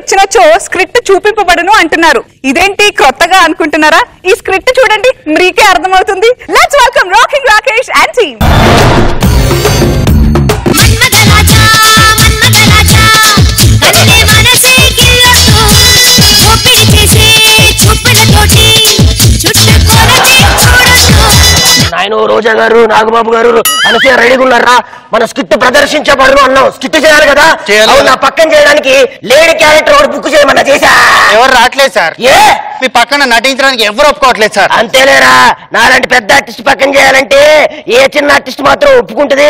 వచ్చినచో script చూపింపబడును అంటున్నారు. ఇదేంటి క్రొత్తగా అనుకుంటున్నారా? ఈ స్క్రిప్ట్ చూడండి, మీకే అర్థమవుతుంది. Let's welcome rocking Rakesh and team. ఆయన రోజా గారు, నాగబాబు గారు అనసూయ రెడీగా ఉన్నారా? మన స్కిట్ ప్రదర్శించబడును అన్నాం. స్కిట్ చేయాలి కదా, నా పక్కన చేయడానికి లేడీ క్యారెక్టర్ ఒకటి బుక్ చేయమన్నా చేశా. ఎవరు రావట్లేదు సార్. ఏ మీ పక్కన నటించడానికి ఎవరు ఒప్పుకోవట్లేదు సార్. అంతేలేరా, నాలాంటి పెద్ద ఆర్టిస్ట్ పక్కన చేయాలంటే ఏ చిన్న ఆర్టిస్ట్ మాత్రం ఒప్పుకుంటది.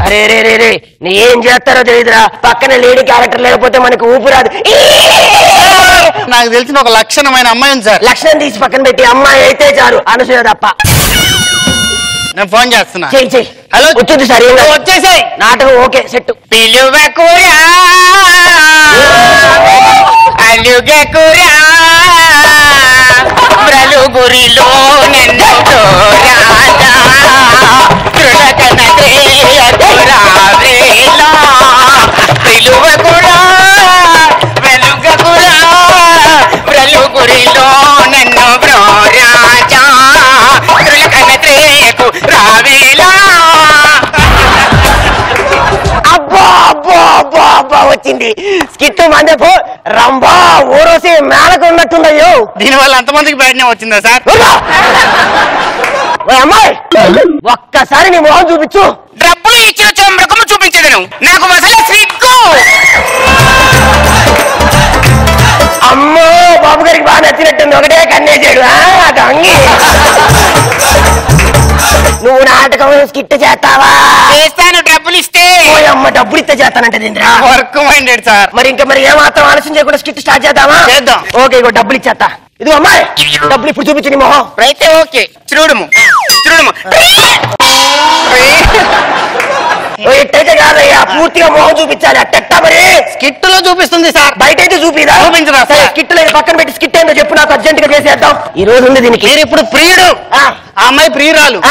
అరే రే రే రే, నీ ఏం చేస్తారో తెలియదురా. పక్కన లేడీ క్యారెక్టర్ లేకపోతే మనకి ఊపిరాదు. నాకు తెలిసిన ఒక లక్షణమైన అమ్మాయి ఉంది సార్. లక్షణం తీసి పక్కన పెట్టి అమ్మాయి అయితే చాలు, అనసూయ తప్ప. నేను ఫోన్ చేస్తున్నా. చెయ్యి చెయ్యి. హలో, వచ్చింది సరే, వచ్చేసాయి. నాటకం ఓకే సెట్. పిలువకురా అలుగకురా బ్రలుగురిలో నన్ను పిలువకురా వెలుగకురా బ్రలుగురిలో నన్ను రాజా త్రేకు రావేలా. అబ్బా అబ్బా అబ్బా అబ్బా వచ్చింది స్కిట్ మందపు రంభా ఊరోసి మేళకు ఉన్నట్టుందయ్యో. దీనివల్ల అంతమందికి బయటనే వచ్చిందా సార్? అమ్మాయి ఒక్కసారి నీ మొహం చూపించు. డబ్బులు ఇచ్చిన చంద్రకము చూపించదను, నాకు అసలు సిగ్గు. అమ్మో బాబు గారికి బాగా నచ్చినట్టుంది, ఒకటే కన్నేసాడు. అంగి నువ్వు నాటకం స్కిట్ చేస్తావా? చేస్తాను, డబ్బులు ఇస్తే. అమ్మ డబ్బులు ఇస్తే చేస్తానంటే వర్క్ మైండెడ్ సార్. మరి ఇంకా మరి ఏమాత్రం ఆలస్యం చేయకుండా స్కిట్ స్టార్ట్ చేద్దామా? చేద్దాం. ఓకే, ఇగో డబ్బులు ఇచ్చేస్తా. ఇది అమ్మాయి డబ్బులు ఇప్పుడు చూపించు నీ మొహం. అయితే ఓకే, చూడము చూడము. ఎట్టయితే కాదయ్యా, పూర్తిగా మొహం చూపించాలి. అట్టెట్టా మరి స్కిట్ లో చూపిస్తుంది సార్. బయట అయితే చూపిదా? చూపించదా? స్కిట్ లేదు, పక్కన పెట్టి స్కిట్ ఏంటో చెప్పు, నాకు అర్జెంట్ గా చేసేద్దాం. ఈ రోజు ఉంది దీనికి. మీరు ఇప్పుడు ప్రియుడు, ఆ అమ్మాయి ప్రియురాలు.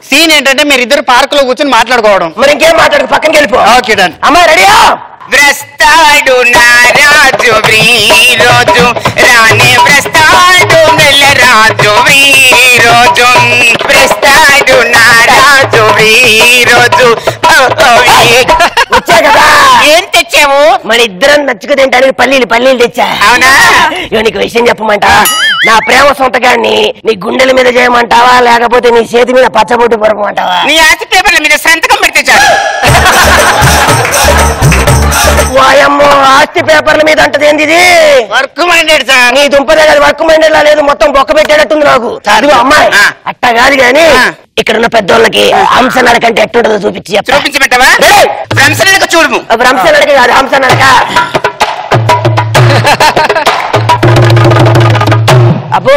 సీన్ ఏంటంటే మీరిద్దరు పార్క్ లో కూర్చొని మాట్లాడుకోవడం. మరి ఇంకేం మాట్లాడు, పక్కనకి వెళ్ళిపో. Okay done. అమ్మాయి రెడీయా? వ్రస్తాడు నారాజు వీరోజు రాణి వ్రస్తాడు నెలరాజు వీరోజు వ్రస్తాడు నారాజు వీరోజు. వచ్చా కదా, ఏం తెచ్చావు? మన ఇద్దరం నచ్చుకు తింటానికి పల్లీలు తెచ్చా. అవునా? ఇక నీకు విషయం చెప్పమంటా. నా ప్రేమ సొంతకాన్ని నీ గుండెల మీద చేయమంటావా, లేకపోతే నీ చేతి మీద పచ్చబొట్టు పొరపమంటావా? నీ ఆస్తి పేపర్ల మీద సంతకం పెడితే చాలు. వాయమ్మో, ఆస్తి పేపర్ల మీద అంటది ఏంది ఇది? Work minded sir. నీ దుంపదే కాదు, వర్క్ మైండెడ్ లా లేదు, మొత్తం బొక్క పెట్టేటట్టుంది నాకు. చదువు అమ్మాయి అట్ట కాదు గాని ఇక్కడ ఉన్న పెద్దోళ్ళకి హంస నడక అంటే ఎట్టుంటదో చూపించమంటావా? హంస నడక చూడము. హంస నడక కాదు, హంస నడక. అబ్బో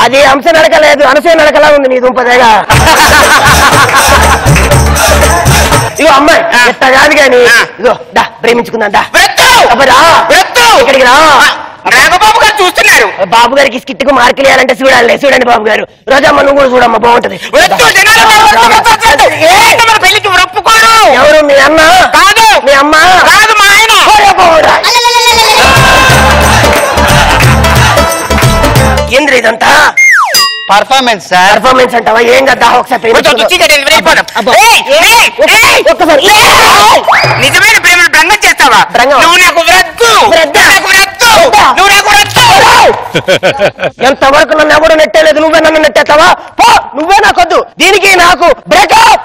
అది హంస నడక లేదు, అనసూయ నడకలా ఉంది నీ దుంపదేగా. ఇగో అమ్మాయి ఎట్ట కాదు గాని, ఇగో దా ప్రేమించుకుందా. ఇక్కడికి రా. నాగబాబు గారు చూస్తున్నారు. బాబు గారికి స్కిట్ కు మార్కులు వేయాలంటే చూడండి బాబు గారు. రోజమ్మ నువ్వు కూడా చూడమ్మా, బాగుంటది. పెళ్లికి ఒప్పుకోడు. ఎవరు మీ అన్న? కాదు. మీ అమ్మ? కాదు, మా ఆయన. ఏంద్ర ఇదంతా? Performance sir. పర్ఫార్మెన్స్ అంటావా? ఏం కదా ఒకసారి నిజమైన ప్రేమను భంగం చేస్తావా? నువ్వు నాకు వద్దు. ఎంతవరకు నన్ను ఎవరు నెట్టలేదు, నువ్వే నన్ను నెట్టేస్తావా? పో, నువ్వే నాకొద్దు. దీనికి నాకు బ్రేకప్.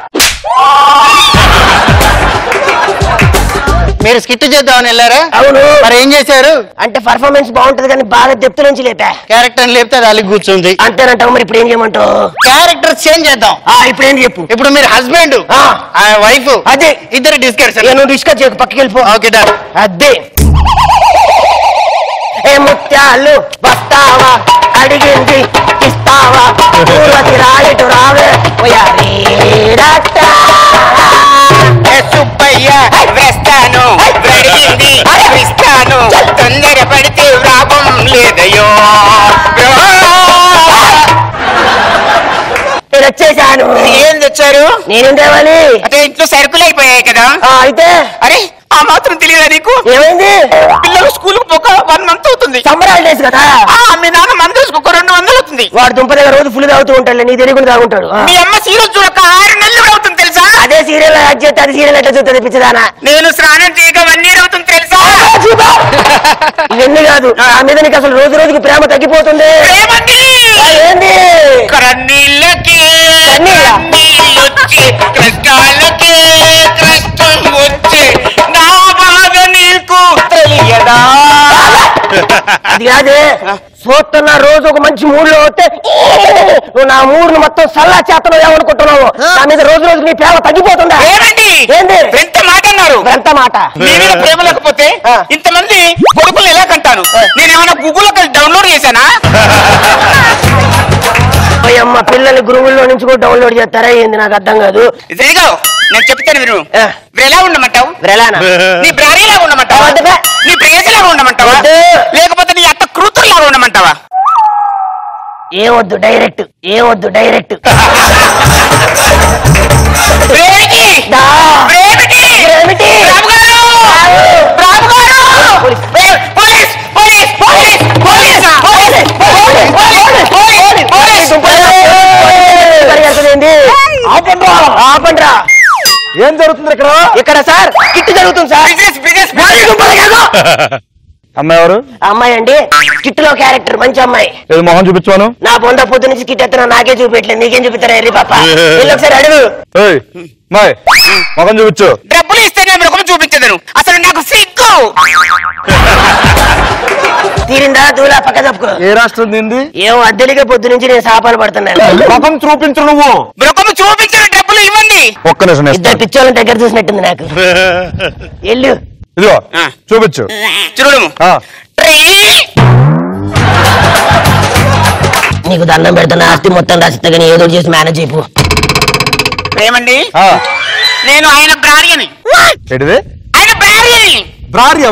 మీరు స్కిట్ చేద్దామని వెళ్ళారా? అవును. మరి ఏం చేశారు? అంటే పర్ఫార్మెన్స్ బాగుంటది కానీ బాగా డెప్త్ నుంచి లేపా. క్యారెక్టర్ లేపితే అది అలిగి కూర్చుంది. అంతేనంటావు. మరి ఇప్పుడు ఏం చేయమంటావు? క్యారెక్టర్ చేంజ్ చేద్దాం. ఇప్పుడు ఏం చెప్పు. ఇప్పుడు మీరు హస్బెండ్, వైఫ్, అదే ఇద్దరు డిస్కషన్. నువ్వు డిస్కస్ చేయకు, పక్కకి వెళ్ళిపో. Okay done. అదే ఏ ముత్యాలు వస్తావా, అడిగింది ఇస్తావా, రాయిటు రావే సుబ్బయ్య వేస్తాను, అడిగింది ఇస్తాను, తొందర పడితే లాభం లేదయ్యో. వచ్చేసాను. ఏం తెచ్చారు? నేనేం తేవాలి? అంటే ఇంట్లో సరుకులు అయిపోయాయి కదా. అయితే అరే ఆ మాత్రం తెలియదా నీకు? ఏమైంది? పిల్లలు స్కూల్ ఒక 1 month అవుతుంది. సమ్మర్ హాలిడేస్ కదా. మీ నాన్న మందు ఒక 200 అవుతుంది. వాడు దుంప దగ్గర రోజు ఫుల్ తాగుతూ ఉంటాడు, నీ తెలియకుండా తాగుంటాడు. మీ అమ్మ సీరియల్ చూడక 6 నెలలు అవుతుంది తెలుసా? అదే సీరియల్ యాక్ట్ చేస్తే అది సీరియల్ ఎట్లా చూస్తుంది పిచ్చిదానా? నేను స్నానం చేయక 1 year అవుతుంది తెలుసా? ఇవన్నీ కాదు, ఆ మీద నీకు అసలు రోజు రోజుకి ప్రేమ తగ్గిపోతుంది. ఏంది? కన్నీళ్ళకి కన్నీళ్ళ? కన్నీళ్ళొచ్చి కష్టాలకి కష్టం వచ్చి నా బాధ నీకు తెలియదా? అది కాదే, చూస్తున్న రోజు ఒక మంచి మూడ్ లో వస్తే నువ్వు నా మూడును మొత్తం సల్లా చేతను ఏమనుకుంటున్నావు? నా మీద రోజు రోజు నీ ప్రేమ తగ్గిపోతుందా? ఏమండి? ఏంది? ఎంత మాట అన్నారు? ఎంత మాట? మీ మీద ప్రేమ లేకపోతే ఇంతమంది కొడుకులు ఎలా కంటాను? నేనేమన్నా గూగుల్లో డౌన్లోడ్ చేశానా? అమ్మ పిల్లలు గురువుల్లో నుంచి కూడా డౌన్లోడ్ చేస్తారా ఏంది? నాకు అర్థం కాదు. ఇదేగో నేను చెప్తాను మీరు. ఎలా ఉండమంటావు? బ్రెలానా? నీ బ్రారీలాగా ఉండమంటావా? నీ ప్రేయసిలాగా ఉండమంటావా? లేకపోతే నీ అత్త క్రూతులాగా ఉండమంటావా? ఏమొద్దు డైరెక్ట్, ఏమొద్దు డైరెక్ట్. ఆపండ్రా. ఏం జరుగుతుంది ఇక్కడ? ఇక్కడ సార్ కిట్ జరుగుతుంది సార్. అమ్మాయి ఎవరు? అమ్మాయి అండి, కిట్ లో క్యారెక్టర్ మంచి అమ్మాయి. ఏది మొహం చూపించాను? నా బొంద పొద్దు నుంచి కిట్ ఎత్తున్నా, నాకే చూపెట్టలేదు, నీకేం చూపిస్తారా? వెళ్ళి పాప వెళ్ళి ఒకసారి అడుగు. మొహం చూపించు. డబ్బులు ఇస్తేనే ముఖం చూపించదను, అసలు నాకు సిగ్గు. తీరిందా? దూలా పక్క తప్పుకో. ఏ రాష్ట్రం తింది? ఏమో అద్దెలిగే పొద్దు నుంచి నేను సాపాలు పడుతున్నాను. ముఖం చూపించు నువ్వు. ముఖం చూపించిన డబ్బులు ఇవ్వండి. ఒక్క నిమిషం. ఇద్దరు పిచ్చోళ్ళని దగ్గర చూసినట్టుంది నాకు. వెళ్ళు. ఇదిగో చూపించు. చూడము. నీకు దండం పెడుతున్నా, ఆస్తి మొత్తం రాసిస్తా కానీ ఏదో చేసి మేనేజ్ అయిపో. ఏమండి, నేను ఆయన భార్యని. ఏంటిది? ఆయన భార్యని. భార్య?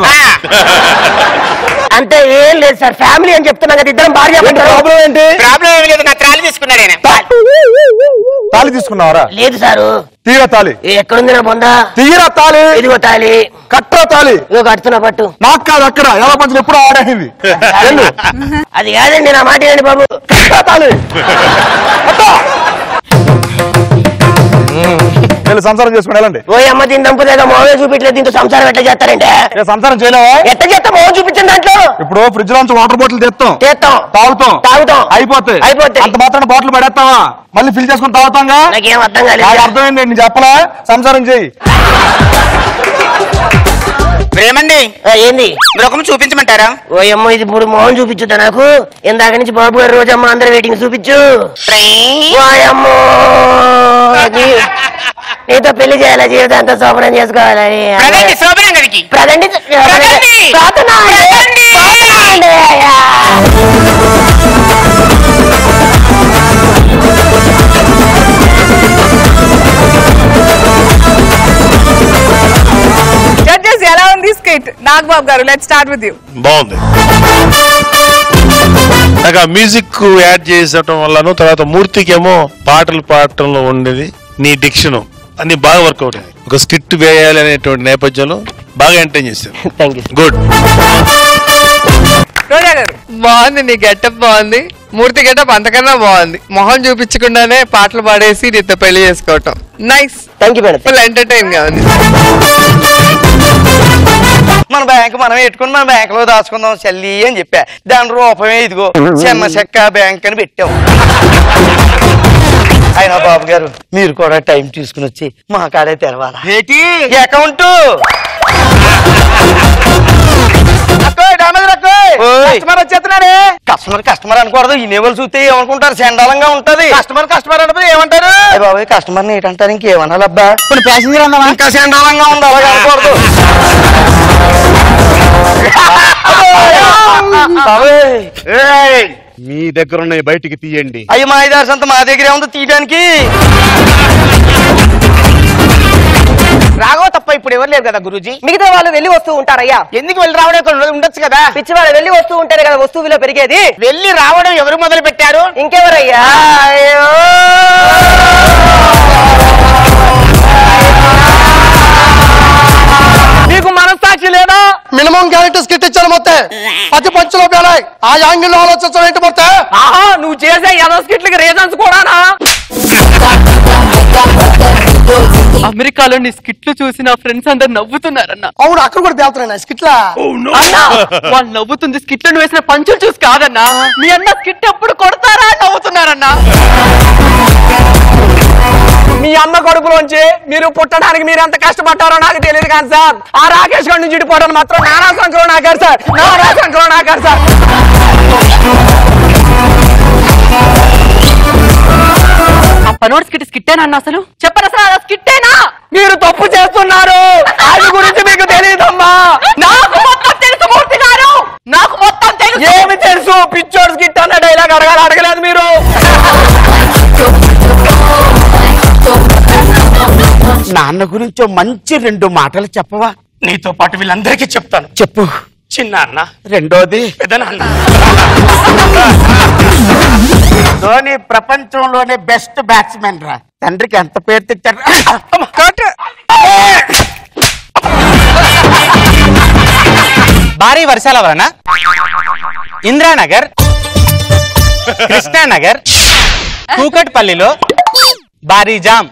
అంటే ఏం లేదు సార్, ఫ్యామిలీ అని చెప్తున్నా కదా, ఇద్దరం భార్య. ప్రాబ్లం ఏంటి? ప్రాబ్లం ఏమి లేదు, నా తాళి తీసుకున్నాడు ఆయన. తాళి తీసుకున్నావరా? లేదు సారు. తీరా తాళి ఎక్కడుంది నా బొంద? తీరా తాళి. ఇదిగో తాళి. కట్టరా తాళి. ఇదిగో కడుతున్నా పట్టు. నాకు కాదు, అక్కడ ఎలా పంచులు ఎప్పుడు ఆడేది. అది కాదండి, నా మాట ఏంటి బాబు. కట్టరా తాళి. సంసారం చేసుకుని వెళ్ళండి. ఓ అమ్మ, దీని దంపతిగా మోహన్ చూపించలేదు, దీంతో సంసారం ఎట్లా చేస్తారంటే? సంసారం చేయలేవా? ఎట్లా చేస్తా? మోహన్ చూపించిన దాంట్లో ఇప్పుడు ఫ్రిడ్జ్ లోంచి వాటర్ బాటిల్ తెస్తాం, తాగుతాం, అయిపోతాయి. అంత మాత్రం బాటిల్ పడేస్తావా? మళ్ళీ ఫిల్ చేసుకుని తాగుతాంగా. నాకేం అర్థం కాలేదు. అర్థమైంది, నేను చెప్పలా? సంసారం చేయి. ప్రేమండి, ఏంది? ముఖం చూపించమంటారా? ఓ అమ్మ, ఇది ఇప్పుడు మోహన్ చూపించుద్దా నాకు? ఇందాక నుంచి బాబు గారు రోజమ్మ అందరు వెయిటింగ్, చూపించు. ఓయమ్మో, నీతో పెళ్లి చేయాలా, జీవితాంతా శోభనం చేసుకోవాలని. ప్రదండి. జడ్జెస్, ఎలా ఉంది స్కిట్? నాగబాబు గారు, లెట్స్ స్టార్ట్ విత్ యు. బాగుంది. నాకు ఆ మ్యూజిక్ యాడ్ చేసటం వల్లను, తర్వాత మూర్తికేమో పాటలు పాడటంలో ఉండేది నీ డిక్షన్ అన్ని బాగా వర్కౌట్ అయ్యాయి. ఒక స్క్రిప్ట్ వేయాలి అనేటువంటి నేపథ్యంలో బాగా ఎంటైన్ చేశారు. గుడ్. బాగుంది, నీ గెటప్ బాగుంది. మూర్తి గెటప్ అంతకన్నా బాగుంది. మొహం చూపించకుండానే పాటలు పాడేసి నీతో పెళ్లి చేసుకోవటం నైస్. ఫుల్ ఎంటర్టైన్ గా ఉంది. మన బ్యాంక్ మనం పెట్టుకుని మన బ్యాంక్ లో దాచుకుందాం చల్లి అని చెప్పా. దాని రూపమే ఇదిగో చిన్న చెక్క బ్యాంక్ అని పెట్టాం. అయినా బాబు గారు, మీరు కూడా టైం తీసుకుని వచ్చి మా కాడే తెరవాలా? అకౌంట్ కస్టమర్ అనకూడదు. ఇనేవాళ్ళు చూస్తే ఏమనుకుంటారు? చండాలంగా ఉంటది. కస్టమర్ అంటే ఏమంటారు? బాబు కస్టమర్ ఏంటంటారు? ఇంకేమనాలబ్బా? ఇప్పుడు ప్యాసింజర్ అన్నా ఇంకా చండాలంగా ఉంది, అలాగే అనకూడదు. మీ దగ్గర ఉన్న బయటికి తీయండి. అయ్యి మా ఐదారు సంత మా దగ్గరే ఉంది తీయడానికి. రాఘవ తప్ప ఇప్పుడు ఎవరు లేరు కదా గురూజీ. మిగతా వాళ్ళు వెళ్ళి వస్తూ ఉంటారయ్యా. ఎందుకు వెళ్ళి రావడం కొన్ని రోజులు ఉండొచ్చు కదా. పిచ్చి వాళ్ళు వెళ్ళి వస్తూ ఉంటేనే కదా వస్తువు విలువ పెరిగేది. వెళ్ళి రావడం ఎవరు మొదలు పెట్టారు? ఇంకెవరయ్యా? నీకు మనస్సాక్షి లేదా? మినిమం క్యారెక్టర్స్ కిట్ ఇచ్చాను మొత్తం 10 పంచులో పేలాయి. ఆ యాంగిల్ ఆలోచించడం ఏంటి మొత్తం? ఆహా, నువ్వు చేసే ఏదో స్కిట్లకి రీజన్స్ కూడానా? అమెరికాలో నీ స్కిట్లు చూసి నా ఫ్రెండ్స్ అందరు నవ్వుతున్నారన్న. అవును, అక్కడ కూడా తేలుతున్నాయి స్కిట్లా. అన్నా, వాళ్ళు నవ్వుతుంది స్కిట్లను వేసిన పంచులు చూసి కాదన్నా, మీ అన్న స్కిట్ ఎప్పుడు కొడతారా అని నవ్వుతున్నారన్నా. మీ అమ్మ కడుపులోంచి మీరు పుట్టడానికి మీరు ఎంత కష్టపడ్డారో నాకు తెలియదు కానీ సార్, ఆ రాకేష్ గారి నుంచి ఇడిపోవడానికి మాత్రం నానా సంఖ్యలో నాకారు సార్, నానా సంఖ్యలో నాకారు సార్. ఆ పనోడు స్కిట్ స్కిట్టేనా అన్న? అసలు చెప్పరు, అసలు స్కిట్టేనా? మీరు తప్పు చేస్తున్నారు, అది గురించి మీకు తెలియదమ్మా. నాకు మొత్తం తెలుసు మూర్తి గారు, నాకు మొత్తం తెలుసు. ఏమి తెలుసు? పిచ్చోడు స్కిట్ అన్న డైలాగ్ అడగలేదు మీరు. నాన్న గురించి మంచి 2 మాటలు చెప్పవా? నీతో పాటు వీళ్ళందరికీ చెప్తాను. చెప్పు. చిన్న అన్న, రెండోది పెదనాన్న. ధోని ప్రపంచంలోనే బెస్ట్ బ్యాట్స్మెన్ రా. తండ్రికి ఎంత పేరు తెచ్చారు. భారీ వర్షాల వలన ఇంద్రానగర్, కృష్ణానగర్, కూకట్పల్లిలో భారీ జామ్.